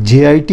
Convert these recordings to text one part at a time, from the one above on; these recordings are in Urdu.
JIT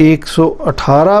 118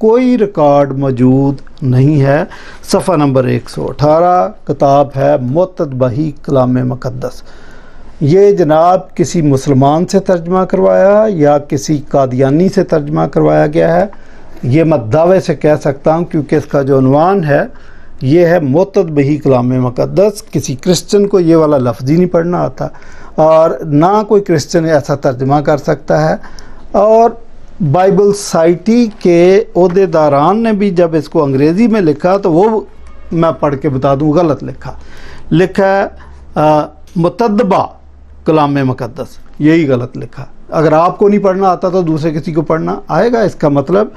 کوئی ریکارڈ موجود نہیں ہے۔ صفحہ نمبر 118 کتاب ہے متدبی کلام مقدس۔ یہ جناب کسی مسلمان سے ترجمہ کروایا یا کسی قادیانی سے ترجمہ کروایا گیا ہے، یہ میں دعوے سے کہہ سکتا ہوں کیونکہ اس کا جو عنوان ہے یہ ہے متدبی کلام مقدس۔ کسی کرسچن کو یہ والا لفظ ہی نہیں پڑھنا آتا، اور نہ کوئی کرسچن ایسا ترجمہ کر سکتا ہے۔ اور بائبل سائٹی کے عہدیداران نے بھی جب اس کو انگریزی میں لکھا تو وہ میں پڑھ کے بتا دوں غلط لکھا ہے متدبہ کلام مقدس، یہی غلط لکھا۔ اگر آپ کو نہیں پڑھنا آتا تو دوسرے کسی کو پڑھنا آئے گا۔ اس کا مطلب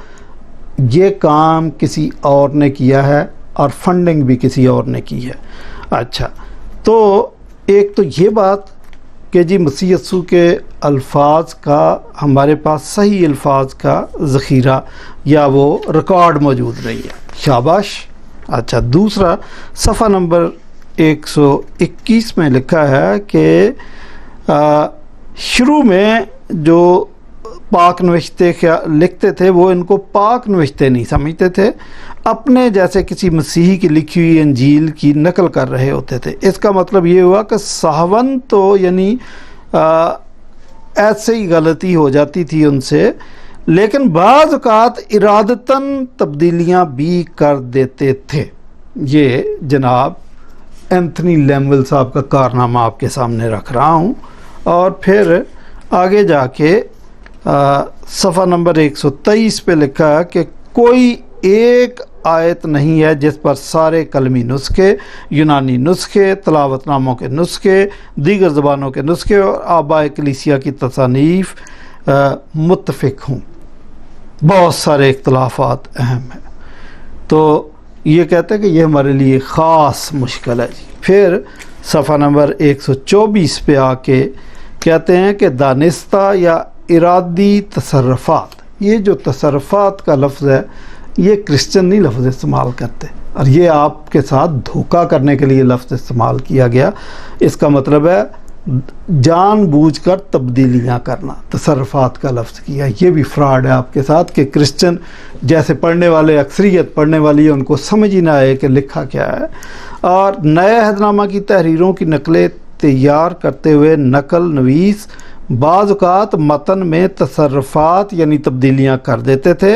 یہ کام کسی اور نے کیا ہے اور فنڈنگ بھی کسی اور نے کی ہے۔ اچھا، تو ایک تو یہ بات کہ جی مسیح یسوع کے الفاظ کا ہمارے پاس صحیح الفاظ کا ذخیرہ یا وہ ریکارڈ موجود نہیں ہے، شاباش۔ اچھا، دوسرا صفحہ نمبر 121 میں لکھا ہے کہ شروع میں جو پاک نوشتے لکھتے تھے وہ ان کو پاک نوشتے نہیں سمجھتے تھے، اپنے جیسے کسی مسیحی کی لکھی ہوئی انجیل کی نقل کر رہے ہوتے تھے۔ اس کا مطلب یہ ہوا کہ صحون تو یعنی ایسے ہی غلطی ہو جاتی تھی ان سے، لیکن بعض اوقات ارادتاً تبدیلیاں بھی کر دیتے تھے۔ یہ جناب اینتھنی لیمول صاحب کا کارنامہ آپ کے سامنے رکھ رہا ہوں۔ اور پھر آگے جا کے صفحہ نمبر 123 پہ لکھا ہے کہ کوئی ایک آیت نہیں ہے جس پر سارے کلمی نسخے، یونانی نسخے، تلاوت ناموں کے نسخے، دیگر زبانوں کے نسخے اور آبائے کلیسیا کی تصانیف متفق ہوں۔ بہت سارے اختلافات اہم ہیں، تو یہ کہتے ہیں کہ یہ ہمارے لیے خاص مشکل ہے جی۔ پھر صفحہ نمبر 124 پہ آ کے کہتے ہیں کہ دانستہ یا ارادی تصرفات، یہ جو تصرفات کا لفظ ہے یہ کرسچن نہیں لفظ استعمال کرتے، اور یہ آپ کے ساتھ دھوکہ کرنے کے لیے لفظ استعمال کیا گیا۔ اس کا مطلب ہے جان بوجھ کر تبدیلیاں کرنا، تصرفات کا لفظ کیا۔ یہ بھی فراڈ ہے آپ کے ساتھ کہ کرسچن جیسے پڑھنے والے اکثریت پڑھنے والی ہے ان کو سمجھ ہی نہ آئے کہ لکھا کیا ہے۔ اور نئے عہد نامہ کی تحریروں کی نقلیں تیار کرتے ہوئے نقل نویس بعض اوقات متن میں تصرفات یعنی تبدیلیاں کر دیتے تھے،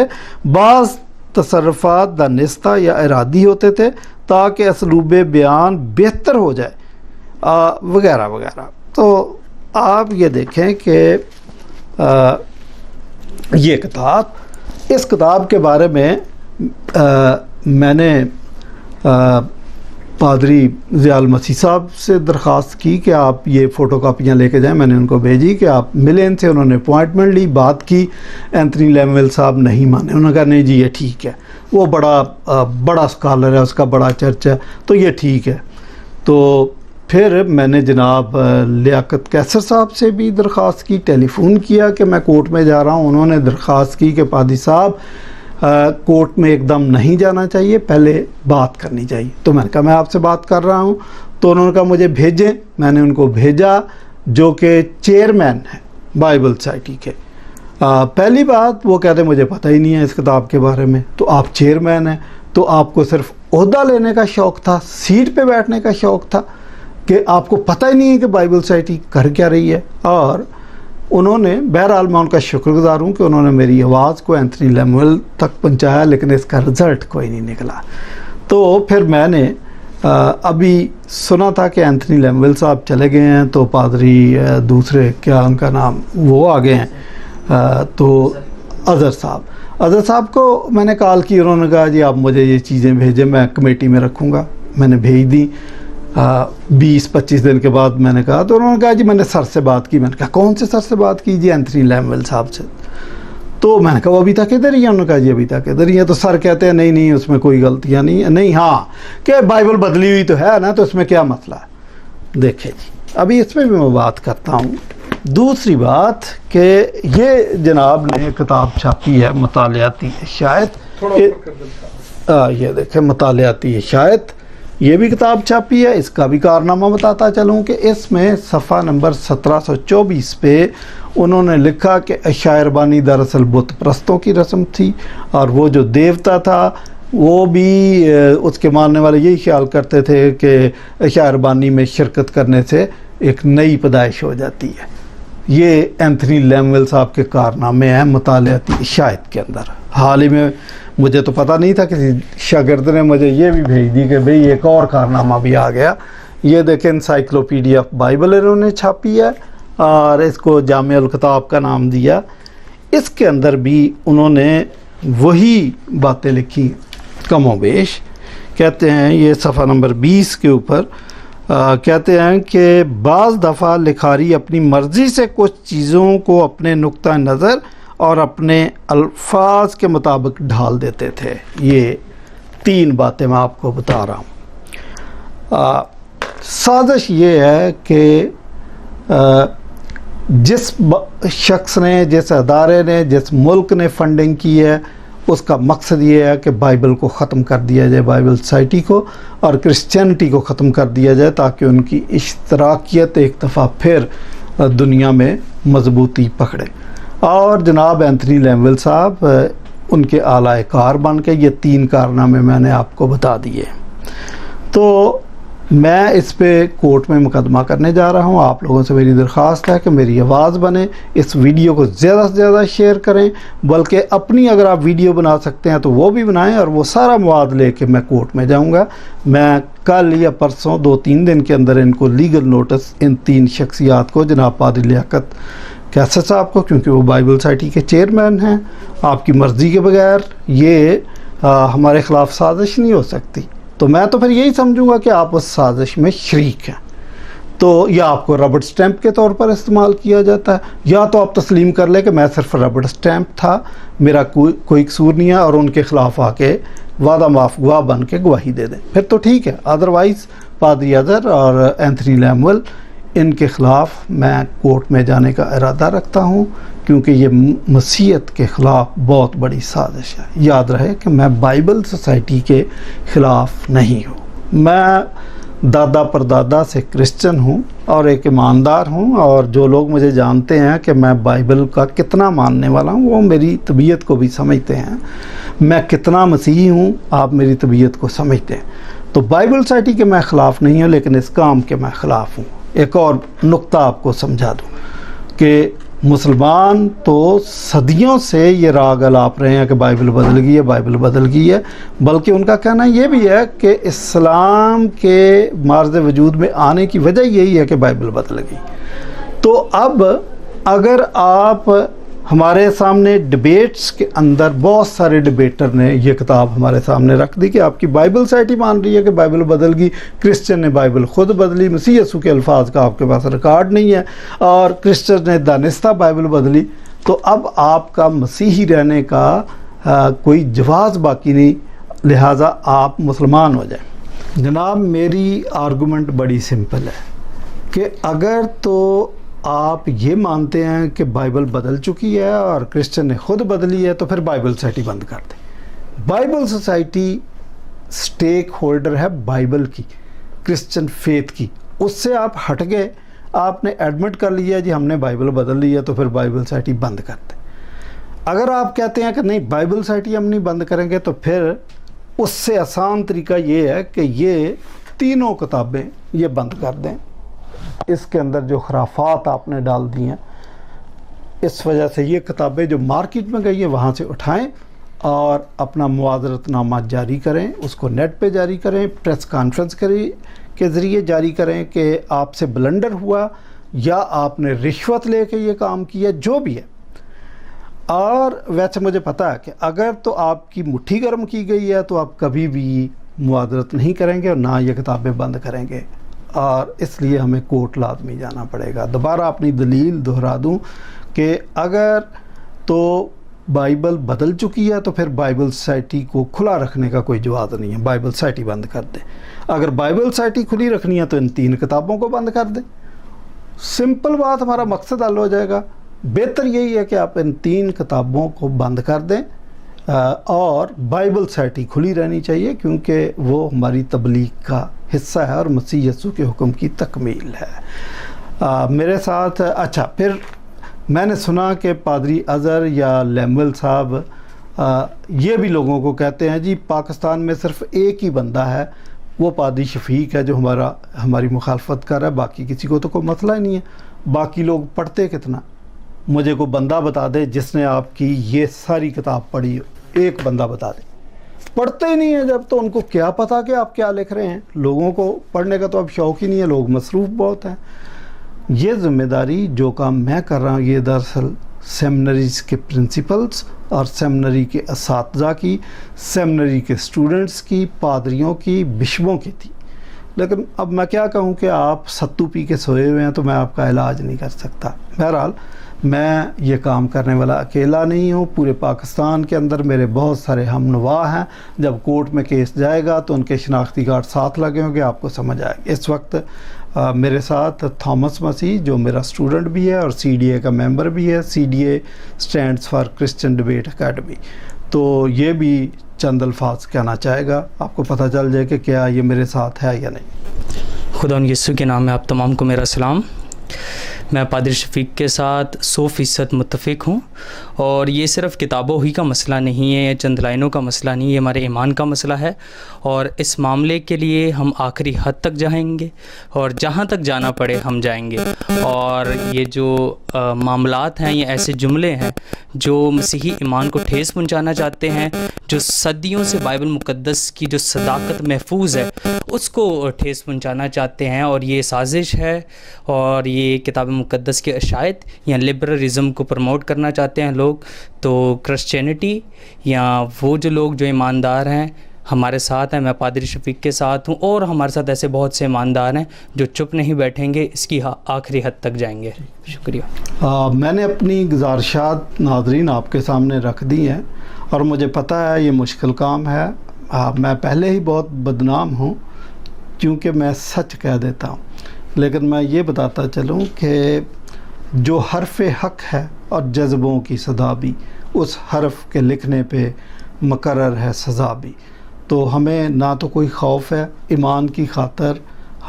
بعض تصرفات دانستہ یا ارادی ہوتے تھے تاکہ اسلوب بیان بہتر ہو جائے وغیرہ وغیرہ۔ تو آپ یہ دیکھیں کہ یہ کتاب، اس کتاب کے بارے میں میں نے پادری ضیاء المسیح صاحب سے درخواست کی کہ آپ یہ فوٹو کاپیاں لے کے جائیں۔ میں نے ان کو بھیجی کہ آپ ملیں ان سے، انہوں نے اپوائنٹمنٹ لی، بات کی، اینتھنی لیمول صاحب نہیں مانے، انہوں نے کہا نہیں جی یہ ٹھیک ہے، وہ بڑا اسکالر ہے، اس کا بڑا چرچ ہے، تو یہ ٹھیک ہے۔ تو پھر میں نے جناب لیاقت کیسر صاحب سے بھی درخواست کی، ٹیلی فون کیا کہ میں کورٹ میں جا رہا ہوں۔ انہوں نے درخواست کی کہ پادری صاحب کورٹ میں ایک دم نہیں جانا چاہیے، پہلے بات کرنی چاہیے۔ تو میں نے کہا میں آپ سے بات کر رہا ہوں، تو انہوں نے کہا مجھے بھیجیں۔ میں نے ان کو بھیجا، جو کہ چیئرمین ہیں بائبل سائٹی کے۔ پہلی بات وہ کہتے مجھے پتہ ہی نہیں ہے اس کتاب کے بارے میں۔ تو آپ چیئرمین ہیں تو آپ کو صرف عہدہ لینے کا شوق تھا، سیٹ پہ بیٹھنے کا شوق تھا، کہ آپ کو پتہ ہی نہیں ہے کہ بائبل سائٹی کر کیا رہی ہے۔ اور انہوں نے، بہرحال میں ان کا شکر گزار ہوں کہ انہوں نے میری آواز کو اینتھنی لیمول تک پہنچایا، لیکن اس کا رزلٹ کوئی نہیں نکلا۔ تو پھر میں نے ابھی سنا تھا کہ اینتھنی لیمول صاحب چلے گئے ہیں، تو پادری دوسرے کیا ان کا نام، وہ آ گئے ہیں، تو اظہر صاحب کو میں نے کال کی، انہوں نے کہا جی آپ مجھے یہ چیزیں بھیجیں، میں کمیٹی میں رکھوں گا۔ میں نے بھیج دی۔ 20-25 دن کے بعد میں نے کہا، تو انہوں نے کہا جی میں نے سر سے بات کی۔ میں نے کہا کون سے سر سے بات کی؟ جی اینتھنی لیمول صاحب سے۔ تو میں نے کہا وہ ابھی تک ادھر ہی ہے؟ انہوں نے کہا جی ابھی تک ادھر ہی ہے۔ تو سر کہتے ہیں نہیں اس میں کوئی غلطیاں نہیں ہیں۔ نہیں، ہاں کہ بائبل بدلی ہوئی تو ہے نا، تو اس میں کیا مسئلہ ہے؟ دیکھیں جی ابھی اس میں بھی میں بات کرتا ہوں۔ دوسری بات کہ یہ جناب نے کتاب چھاپی ہے مطالعاتی اشاعت، یہ دیکھیں مطالعاتی اشاعت، یہ بھی کتاب چھاپی ہے، اس کا بھی کارنامہ بتاتا چلوں کہ اس میں صفحہ نمبر 1724 پہ انہوں نے لکھا کہ اشعیا ربانی دراصل بت پرستوں کی رسم تھی، اور وہ جو دیوتا تھا وہ بھی اس کے ماننے والے یہی خیال کرتے تھے کہ اشعیا ربانی میں شرکت کرنے سے ایک نئی پیدائش ہو جاتی ہے۔ یہ اینتھنی لیمویل صاحب کے کارنامے ہیں مطالعاتی عشائیت کے اندر۔ حال ہی میں مجھے تو پتہ نہیں تھا، کسی شاگرد نے مجھے یہ بھی بھیج دی کہ بھئی ایک اور کارنامہ بھی آ گیا۔ یہ دیکھیں انسائکلوپیڈیا آف بائبل انہوں نے چھاپی ہے اور اس کو جامع الکتاب کا نام دیا۔ اس کے اندر بھی انہوں نے وہی باتیں لکھی کم و بیش۔ کہتے ہیں یہ صفحہ نمبر 20 کے اوپر کہتے ہیں کہ بعض دفعہ لکھاری اپنی مرضی سے کچھ چیزوں کو اپنے نقطہ نظر اور اپنے الفاظ کے مطابق ڈھال دیتے تھے۔ یہ 3 باتیں میں آپ کو بتا رہا ہوں۔ سازش یہ ہے کہ جس شخص نے، جس ادارے نے، جس ملک نے فنڈنگ کی ہے، اس کا مقصد یہ ہے کہ بائبل کو ختم کر دیا جائے، بائبل سوسائٹی کو اور کرسچینٹی کو ختم کر دیا جائے، تاکہ ان کی اشتراکیت ایک دفعہ پھر دنیا میں مضبوطی پکڑے۔ اور جناب اینتھنی لیمویل صاحب ان کے اعلیٰ کار بن کے یہ 3 کارنامے میں نے آپ کو بتا دیے۔ تو میں اس پہ کورٹ میں مقدمہ کرنے جا رہا ہوں۔ آپ لوگوں سے میری درخواست ہے کہ میری آواز بنے، اس ویڈیو کو زیادہ سے زیادہ شیئر کریں، بلکہ اپنی اگر آپ ویڈیو بنا سکتے ہیں تو وہ بھی بنائیں، اور وہ سارا مواد لے کے میں کورٹ میں جاؤں گا۔ میں کل یا پرسوں 2-3 دن کے اندر ان کو لیگل نوٹس، ان 3 شخصیات کو، جناب پادری لیاقت کیسر صاحب کو، کیونکہ وہ بائبل سوسائٹی کے چیئرمین ہیں، آپ کی مرضی کے بغیر یہ ہمارے خلاف سازش نہیں ہو سکتی۔ تو میں تو پھر یہی سمجھوں گا کہ آپ اس سازش میں شریک ہیں۔ تو یا آپ کو ربڑ سٹیمپ کے طور پر استعمال کیا جاتا ہے، یا تو آپ تسلیم کر لیں کہ میں صرف ربڑ سٹیمپ تھا، میرا کوئی قصور نہیں ہے، اور ان کے خلاف آ کے وعدہ معاف گواہ بن کے گواہی دے دیں، پھر تو ٹھیک ہے۔ ادروائز پادری اظہر اور اینتھنی لیمویل، ان کے خلاف میں کورٹ میں جانے کا ارادہ رکھتا ہوں، کیونکہ یہ مسیحیت کے خلاف بہت بڑی سازش ہے۔ یاد رہے کہ میں بائبل سوسائٹی کے خلاف نہیں ہوں، میں دادا پردادا سے کرسچن ہوں اور ایک ایماندار ہوں، اور جو لوگ مجھے جانتے ہیں کہ میں بائبل کا کتنا ماننے والا ہوں، وہ میری طبیعت کو بھی سمجھتے ہیں۔ میں کتنا مسیحی ہوں آپ میری طبیعت کو سمجھتے ہیں۔ تو بائبل سوسائٹی کے میں خلاف نہیں ہوں، لیکن اس کام کے میں خلاف ہوں۔ ایک اور نقطہ آپ کو سمجھا دوں کہ مسلمان تو صدیوں سے یہ راگ الاپ رہے ہیں کہ بائبل بدل گئی ہے، بائبل بدل گئی ہے، بلکہ ان کا کہنا یہ بھی ہے کہ اسلام کے معرض وجود میں آنے کی وجہ یہی ہے کہ بائبل بدل گئی۔ تو اب اگر آپ ہمارے سامنے ڈبیٹس کے اندر بہت سارے ڈبیٹر نے یہ کتاب ہمارے سامنے رکھ دی کہ آپ کی بائبل سوسائٹی مان رہی ہے کہ بائبل بدل گئی، کرسچن نے بائبل خود بدلی، مسیح یسوع کے الفاظ کا آپ کے پاس ریکارڈ نہیں ہے، اور کرسچن نے دانستہ بائبل بدلی، تو اب آپ کا مسیحی رہنے کا کوئی جواز باقی نہیں، لہٰذا آپ مسلمان ہو جائیں۔ جناب میری آرگومنٹ بڑی سمپل ہے کہ اگر تو آپ یہ مانتے ہیں کہ بائبل بدل چکی ہے اور کرسچن نے خود بدلی ہے، تو پھر بائبل سوسائٹی بند کر دیں۔ بائبل سوسائٹی سٹیک ہولڈر ہے بائبل کی، کرسچن فیتھ کی، اس سے آپ ہٹ گئے، آپ نے ایڈمٹ کر لیا جی ہم نے بائبل بدل لی ہے، تو پھر بائبل سوسائٹی بند کر دیں۔ اگر آپ کہتے ہیں کہ نہیں بائبل سوسائٹی ہم نہیں بند کریں گے، تو پھر اس سے آسان طریقہ یہ ہے کہ یہ 3 کتابیں یہ بند کر دیں۔ اس کے اندر جو خرافات آپ نے ڈال دی ہیں، اس وجہ سے یہ کتابیں جو مارکیٹ میں گئی ہیں وہاں سے اٹھائیں اور اپنا معذرت نامہ جاری کریں، اس کو نیٹ پہ جاری کریں، پریس کانفرنس کے ذریعے جاری کریں کہ آپ سے بلنڈر ہوا یا آپ نے رشوت لے کے یہ کام کیا، جو بھی ہے۔ اور ویسے مجھے پتہ ہے کہ اگر تو آپ کی مٹھی گرم کی گئی ہے تو آپ کبھی بھی معذرت نہیں کریں گے اور نہ یہ کتابیں بند کریں گے، اور اس لیے ہمیں کورٹ لازمی جانا پڑے گا۔ دوبارہ اپنی دلیل دہرا دوں کہ اگر تو بائبل بدل چکی ہے تو پھر بائبل سوسائٹی کو کھلا رکھنے کا کوئی جواز نہیں ہے، بائبل سوسائٹی بند کر دیں۔ اگر بائبل سوسائٹی کھلی رکھنی ہے تو ان 3 کتابوں کو بند کر دیں، سمپل بات، ہمارا مقصد حل ہو جائے گا۔ بہتر یہی ہے کہ آپ ان 3 کتابوں کو بند کر دیں، اور بائبل سائٹی کھلی رہنی چاہیے کیونکہ وہ ہماری تبلیغ کا حصہ ہے اور مسیح یسوع کے حکم کی تکمیل ہے۔ میرے ساتھ اچھا پھر میں نے سنا کہ پادری اظہر یا لیمول صاحب یہ بھی لوگوں کو کہتے ہیں جی پاکستان میں صرف ایک ہی بندہ ہے، وہ پادری شفیق ہے جو ہماری مخالفت کر رہا ہے، باقی کسی کو تو کوئی مسئلہ ہی نہیں ہے۔ باقی لوگ پڑھتے کتنا؟ مجھے کوئی بندہ بتا دے جس نے آپ کی یہ ساری کتاب پڑھی ہو، ایک بندہ بتا دے۔ پڑھتے ہی نہیں ہیں جب تو ان کو کیا پتا کہ آپ کیا لکھ رہے ہیں؟ لوگوں کو پڑھنے کا تو اب شوق ہی نہیں ہے، لوگ مصروف بہت ہیں۔ یہ ذمہ داری جو کام میں کر رہا ہوں یہ دراصل سیمنریز کے پرنسپلز اور سیمنری کے اساتذہ کی، سیمنری کے اسٹوڈنٹس کی، پادریوں کی، بشپوں کی تھی۔ لیکن اب میں کیا کہوں کہ آپ ستو پی کے سوئے ہوئے ہیں تو میں آپ کا علاج نہیں کر سکتا۔ بہرحال میں یہ کام کرنے والا اکیلا نہیں ہوں، پورے پاکستان کے اندر میرے بہت سارے ہم نوا ہیں۔ جب کورٹ میں کیس جائے گا تو ان کے شناختی کارڈ ساتھ لگے ہوں گے، آپ کو سمجھ آئے گا۔ اس وقت میرے ساتھ تھامس مسیح جو میرا اسٹوڈنٹ بھی ہے اور سی ڈی اے کا ممبر بھی ہے، C D A stands for Christian debate academy, تو یہ بھی چند الفاظ کہنا چاہے گا، آپ کو پتہ چل جائے کہ کیا یہ میرے ساتھ ہے یا نہیں۔ خدا یسوع کے نام میں آپ تمام کو میرا سلام۔ میں پادری شفیق کے ساتھ 100% متفق ہوں، اور یہ صرف کتابوں ہی کا مسئلہ نہیں ہے یا چند لائنوں کا مسئلہ نہیں، یہ ہمارے ایمان کا مسئلہ ہے، اور اس معاملے کے لیے ہم آخری حد تک جائیں گے اور جہاں تک جانا پڑے ہم جائیں گے۔ اور یہ جو معاملات ہیں، یہ ایسے جملے ہیں جو مسیحی ایمان کو ٹھیس پہنچانا چاہتے ہیں، جو صدیوں سے بائبل مقدس کی جو صداقت محفوظ ہے اس کو ٹھیس پہنچانا چاہتے ہیں، اور یہ سازش ہے، اور یہ کتاب مقدس کے عشائد یا لبرلزم کو پروموٹ کرنا چاہتے ہیں لوگ۔ تو کرسچینٹی یا وہ جو لوگ جو ایماندار ہیں ہمارے ساتھ ہیں، میں پادری شفیق کے ساتھ ہوں، اور ہمارے ساتھ ایسے بہت سے ایماندار ہیں جو چپ نہیں بیٹھیں گے، اس کی آخری حد تک جائیں گے۔ شکریہ۔ میں نے اپنی گزارشات ناظرین آپ کے سامنے رکھ دی ہیں، اور مجھے پتہ ہے یہ مشکل کام ہے۔ میں پہلے ہی بہت بدنام ہوں کیونکہ میں سچ کہہ دیتا ہوں، لیکن میں یہ بتاتا چلوں کہ جو حرف حق ہے اور جذبوں کی صدا بھی، اس حرف کے لکھنے پہ مقرر ہے سزا بھی۔ تو ہمیں نہ تو کوئی خوف ہے، ایمان کی خاطر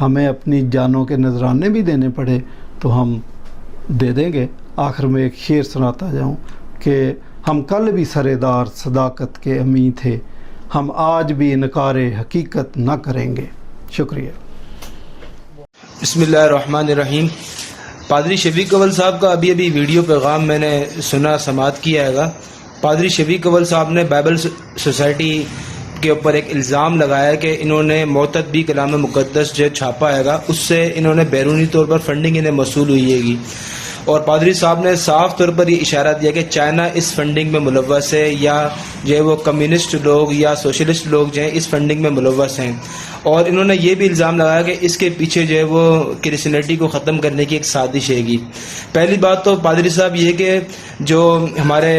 ہمیں اپنی جانوں کے نذرانے بھی دینے پڑے تو ہم دے دیں گے۔ آخر میں ایک شعر سناتا جاؤں کہ ہم کل بھی سرےدار صداقت کے امی تھے، ہم آج بھی انکار حقیقت نہ کریں گے۔ شکریہ۔ بسم اللہ الرحمن الرحیم۔ پادری شفیق اول صاحب کا ابھی ویڈیو پیغام میں نے سنا، سماعت کیا ہے گا۔ پادری شفیق اول صاحب نے بائبل سوسائٹی کے اوپر ایک الزام لگایا کہ انہوں نے معتدبی کلام مقدس جو چھاپا ہے گا، اس سے انہوں نے بیرونی طور پر فنڈنگ انہیں موصول ہوئی ہے گی، اور پادری صاحب نے صاف طور پر یہ اشارہ دیا کہ چائنا اس فنڈنگ میں ملوث ہے، یا جو ہے وہ کمیونسٹ لوگ یا سوشلسٹ لوگ جو ہیں اس فنڈنگ میں ملوث ہیں، اور انہوں نے یہ بھی الزام لگایا کہ اس کے پیچھے جو ہے وہ کرسچینٹی کو ختم کرنے کی ایک سازش ہے گی۔ پہلی بات تو پادری صاحب یہ کہ جو ہمارے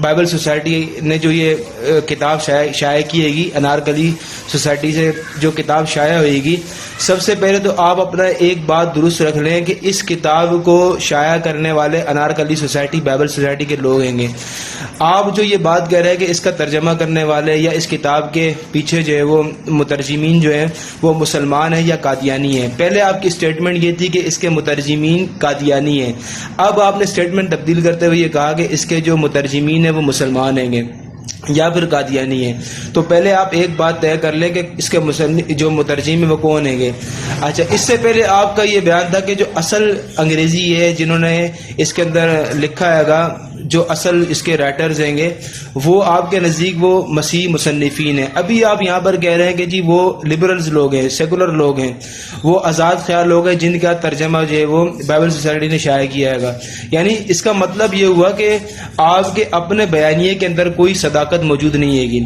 بائبل سوسائٹی نے جو یہ کتاب شائع کی ہے گی، انارکلی سوسائٹی سے جو کتاب شائع ہوئے گی، سب سے پہلے تو آپ اپنا ایک بات درست رکھ لیں کہ اس کتاب کو شائع کرنے والے انارکلی سوسائٹی بائبل سوسائٹی کے لوگ ہیں گے۔ آپ جو یہ بات کہہ رہے ہیں کہ اس کا ترجمہ کرنے والے یا اس کتاب کے پیچھے جو ہے وہ مترجمین جو ہیں وہ مسلمان ہیں یا قادیانی ہیں، پہلے آپ کی اسٹیٹمنٹ یہ تھی کہ اس کے مترجمین قادیانی ہیں، اب آپ نے اسٹیٹمنٹ تبدیل کرتے ہوئے یہ کہا کہ اس کے جو مترجمین ہیں وہ مسلمان ہیں گے یا پھر قادیانی ہیں۔ تو پہلے آپ ایک بات طے کر لیں کہ اس کے جو مترجم ہیں وہ کون ہیں گے۔ اچھا، اس سے پہلے آپ کا یہ بیان تھا کہ جو اصل انگریزی ہے جنہوں نے اس کے اندر لکھا ہے گا، جو اصل اس کے رائٹرز ہیں گے، وہ آپ کے نزدیک وہ مسیح مصنفین ہیں۔ ابھی آپ یہاں پر کہہ رہے ہیں کہ جی وہ لبرلز لوگ ہیں، سیکولر لوگ ہیں، وہ آزاد خیال لوگ ہیں جن کا ترجمہ جو ہے وہ بائبل سوسائٹی نے شائع کیا ہے گا۔ یعنی اس کا مطلب یہ ہوا کہ آپ کے اپنے بیانیے کے اندر کوئی صداقت موجود نہیں ہے گی۔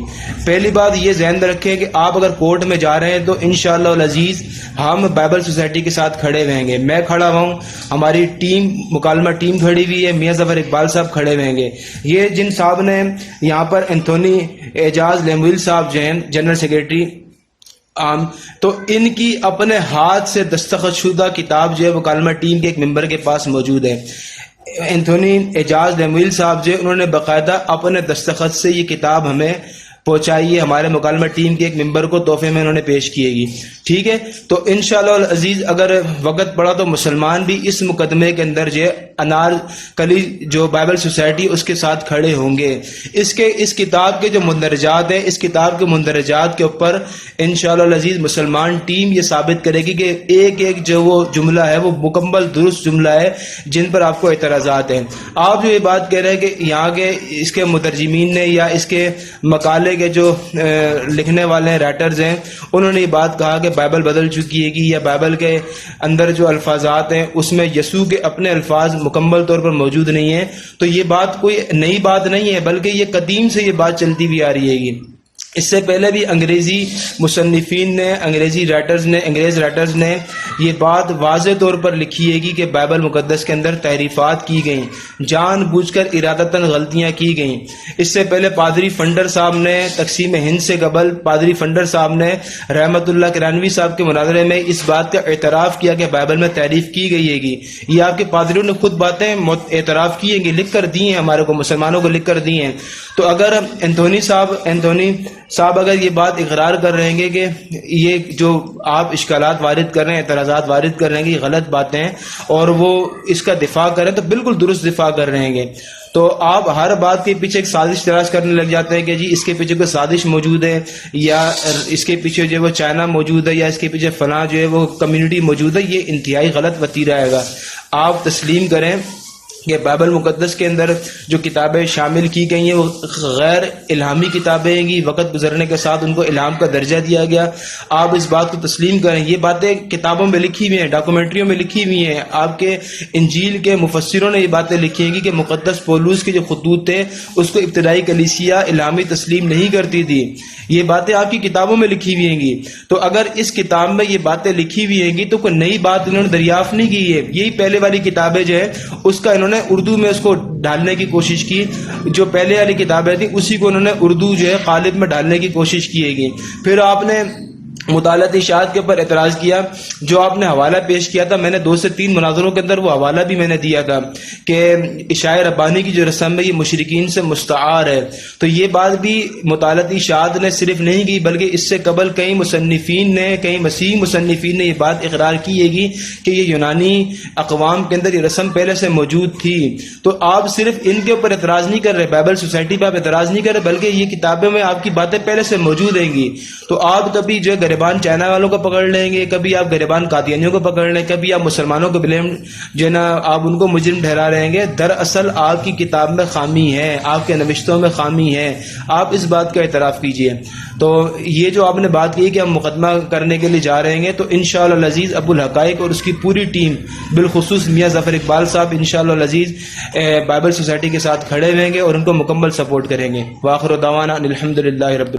پہلی بات یہ ذہن میں رکھیں کہ آپ اگر کورٹ میں جا رہے ہیں تو انشاءاللہ العزیز ہم بائبل سوسائٹی کے ساتھ کھڑے ہوئیں گے، میں کھڑا ہوں، ہماری ٹیم مکالمہ ٹیم کھڑی ہوئی ہے، میاں ظفر اقبال صاحب کھڑے ہوئیں گے، یہ جن صاحب نے یہاں پر اینتھونی اعجاز لیمویل صاحب جو ہیں جنرل سیکریٹری عام، تو ان کی اپنے ہاتھ سے دستخط شدہ کتاب جو ہے مکالمہ ٹیم کے ایک ممبر کے پاس موجود ہے۔ اینتھونی اعجاز لیمویل صاحب جو انہوں نے باقاعدہ اپنے دستخط سے یہ کتاب ہمیں پہنچائی ہے، ہمارے مکالمہ ٹیم کے ایک ممبر کو تحفے میں انہوں نے پیش کیے گی. ٹھیک ہے، تو انشاءاللہ العزیز اگر وقت پڑا تو مسلمان بھی اس مقدمے کے اندر جو انار کلی جو بائبل سوسائٹی اس کے ساتھ کھڑے ہوں گے. اس کتاب کے جو مندرجات ہیں، اس کتاب کے مندرجات کے اوپر انشاءاللہ العزیز مسلمان ٹیم یہ ثابت کرے گی کہ ایک ایک جو وہ جملہ ہے وہ مکمل درست جملہ ہے جن پر آپ کو اعتراضات ہیں. آپ جو یہ بات کہہ رہے ہیں کہ یہاں کے اس کے مترجمین نے یا اس کے مقالے کے جو لکھنے والے ہیں، رائٹرز ہیں، انہوں نے یہ بات کہا کہ بائبل بدل چکی ہے یا بائبل کے اندر جو الفاظات ہیں اس میں یسوع کے اپنے الفاظ مکمل طور پر موجود نہیں ہیں. تو یہ بات کوئی نئی بات نہیں ہے، بلکہ یہ قدیم سے یہ بات چلتی بھی آ رہی ہے. اس سے پہلے بھی انگریزی مصنفین نے، انگریز رائٹرز نے یہ بات واضح طور پر لکھی ہے کہ بائبل مقدس کے اندر تحریفات کی گئیں، جان بوجھ کر ارادتاً غلطیاں کی گئیں. اس سے پہلے پادری فنڈر صاحب نے تقسیم ہند سے قبل پادری فنڈر صاحب نے رحمت اللہ کرانوی صاحب کے مناظرے میں اس بات کا اعتراف کیا کہ بائبل میں تحریف کی گئی ہے. یہ آپ کے پادریوں نے خود باتیں اعتراف کی ہیں، لکھ کر دی ہیں، ہمارے کو مسلمانوں کو لکھ کر دی ہیں. تو اگر اینتھونی صاحب اگر یہ بات اقرار کر رہے ہیں کہ یہ جو آپ اشکالات وارد کر رہے ہیں، اعتراضات وارد کر رہے ہیں کہ یہ غلط باتیں ہیں اور وہ اس کا دفاع کریں، تو بالکل درست دفاع کر رہے ہیں. تو آپ ہر بات کے پیچھے ایک سازش تلاش کرنے لگ جاتے ہیں کہ جی اس کے پیچھے کوئی سازش موجود ہے، یا اس کے پیچھے جو ہے وہ چائنا موجود ہے، یا اس کے پیچھے فلاں جو ہے وہ کمیونٹی موجود ہے. یہ انتہائی غلط وتیرہ ہے گا. آپ تسلیم کریں کہ بائبل مقدس کے اندر جو کتابیں شامل کی گئی ہیں وہ غیر الہامی کتابیں ہیں، وقت گزرنے کے ساتھ ان کو الہام کا درجہ دیا گیا. آپ اس بات کو تسلیم کریں. یہ باتیں کتابوں میں لکھی ہوئی ہیں، ڈاکومنٹریوں میں لکھی ہوئی ہیں. آپ کے انجیل کے مفسروں نے یہ باتیں لکھی ہیں کہ مقدس پولوس کے جو خطوط تھے اس کو ابتدائی کلیسیا الہامی تسلیم نہیں کرتی تھی. یہ باتیں آپ کی کتابوں میں لکھی ہوئی ہیں. تو اگر اس کتاب میں یہ باتیں لکھی ہوئی ہیں تو کوئی نئی بات انہوں نے دریافت نہیں کی ہے. یہی پہلے والی کتابیں جو ہے اس کا انہوں نے اردو میں اس کو ڈالنے کی کوشش کی. جو پہلے والی کتابیں تھیں اسی کو انہوں نے اردو جو ہے قالب میں ڈالنے کی کوشش کی ہے. پھر آپ نے مطالعاتی اشاعت کے اوپر اعتراض کیا. جو آپ نے حوالہ پیش کیا تھا، میں نے 2 سے 3 مناظروں کے اندر وہ حوالہ بھی میں نے دیا تھا کہ عشاء ربانی کی جو رسم ہے یہ مشرکین سے مستعار ہے. تو یہ بات بھی مطالعاتی اشاعت نے صرف نہیں کی، بلکہ اس سے قبل کئی مسیحی مصنفین نے یہ بات اقرار کی ہے کہ یہ یونانی اقوام کے اندر یہ رسم پہلے سے موجود تھی. تو آپ صرف ان کے اوپر اعتراض نہیں کر رہے، بائبل سوسائٹی پہ آپ اعتراض نہیں کر رہے، بلکہ یہ کتابوں میں آپ کی باتیں پہلے سے موجود ہیں گی. تو آپ کبھی جو ہے گریبان چائنا والوں کو پکڑ لیں گے، کبھی آپ گریبان قادیانیوں کو پکڑ لیں، کبھی آپ مسلمانوں کو بلیم جو ہے نا آپ ان کو مجرم ٹھہرا رہیں گے. دراصل آپ کی کتاب میں خامی ہے، آپ کے نوشتوں میں خامی ہے. آپ اس بات کا اعتراف کیجئے. تو یہ جو آپ نے بات کی کہ ہم مقدمہ کرنے کے لیے جا رہے ہیں، تو انشاءاللہ العزیز ابو الحقائق اور اس کی پوری ٹیم بالخصوص میاں ظفر اقبال صاحب انشاءاللہ العزیز بائبل سوسائٹی کے ساتھ کھڑے ہوئیں گے اور ان کو مکمل سپورٹ کریں گے. وآخر دعوانا الحمدللہ رب